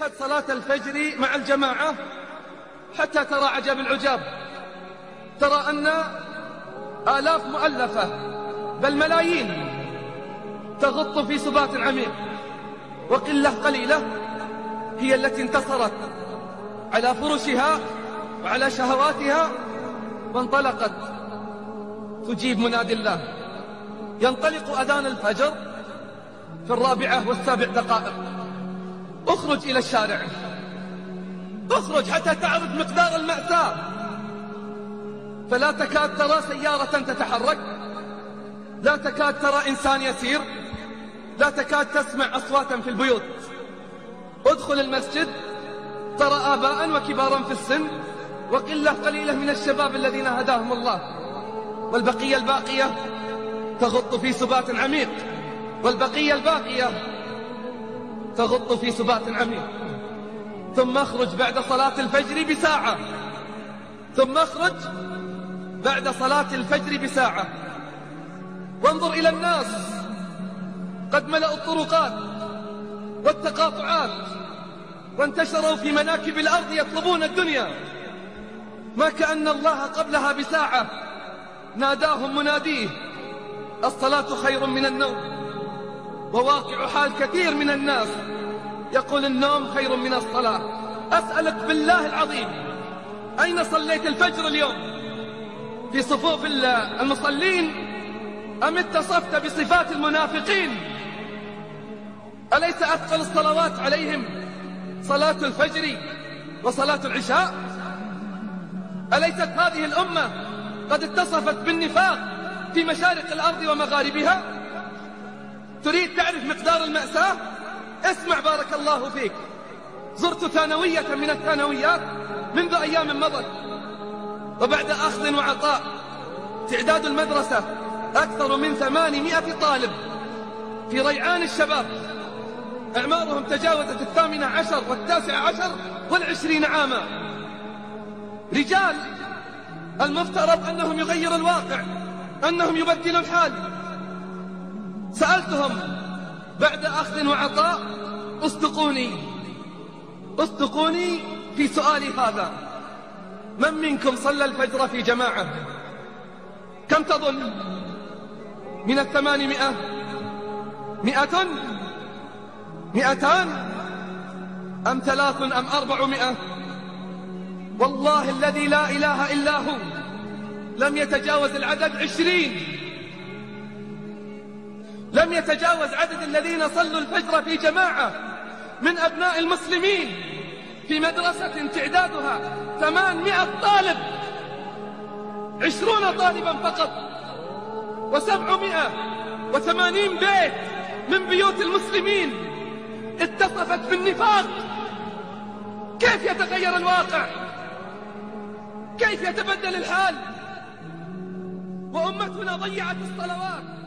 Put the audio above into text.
اشهد صلاة الفجر مع الجماعة حتى ترى عجب العجاب. ترى أن آلاف مؤلفة بل ملايين تغط في سبات عميق، وقلة قليلة هي التي انتصرت على فرشها وعلى شهواتها وانطلقت تجيب منادي الله. ينطلق أذان الفجر في 4:07. اخرج إلى الشارع، اخرج حتى تعرف مقدار المأساة. فلا تكاد ترى سيارة تتحرك، لا تكاد ترى إنسان يسير، لا تكاد تسمع أصواتا في البيوت. ادخل المسجد ترى آباء وكبارا في السن وقلة قليلة من الشباب الذين هداهم الله، والبقية الباقية تغط في سبات عميق، والبقية الباقية تغط في سبات عميق. ثم اخرج بعد صلاة الفجر بساعة، ثم اخرج بعد صلاة الفجر بساعة وانظر إلى الناس قد ملأوا الطرقات والتقاطعات وانتشروا في مناكب الأرض يطلبون الدنيا، ما كأن الله قبلها بساعة ناداهم مناديه: الصلاة خير من النوم. وواقع حال كثير من الناس يقول النوم خير من الصلاة. أسألك بالله العظيم، أين صليت الفجر اليوم؟ في صفوف المصلين أم اتصفت بصفات المنافقين؟ أليس أثقل الصلوات عليهم صلاة الفجر وصلاة العشاء؟ أليست هذه الأمة قد اتصفت بالنفاق في مشارق الأرض ومغاربها؟ تريد تعرف مقدار المأساة؟ اسمع بارك الله فيك. زرت ثانوية من الثانويات منذ أيام مضت، وبعد أخذ وعطاء تعداد المدرسة أكثر من 800 طالب في ريعان الشباب، أعمارهم تجاوزت 18 و19 و20 عاما. رجال المفترض أنهم يغيروا الواقع، أنهم يبدلوا الحال. سألتهم بعد أخذ وعطاء: اصدقوني في سؤالي هذا، من منكم صلى الفجر في جماعة؟ كم تظن؟ من 800 100 200 أم 3 أم 400؟ والله الذي لا إله إلا هو لم يتجاوز العدد 20. لم يتجاوز عدد الذين صلوا الفجر في جماعة من أبناء المسلمين في مدرسة تعدادها 800 طالب، 20 طالبا فقط، و780 بيت من بيوت المسلمين اتصفت بالنفاق. كيف يتغير الواقع؟ كيف يتبدل الحال؟ وأمتنا ضيعت الصلوات.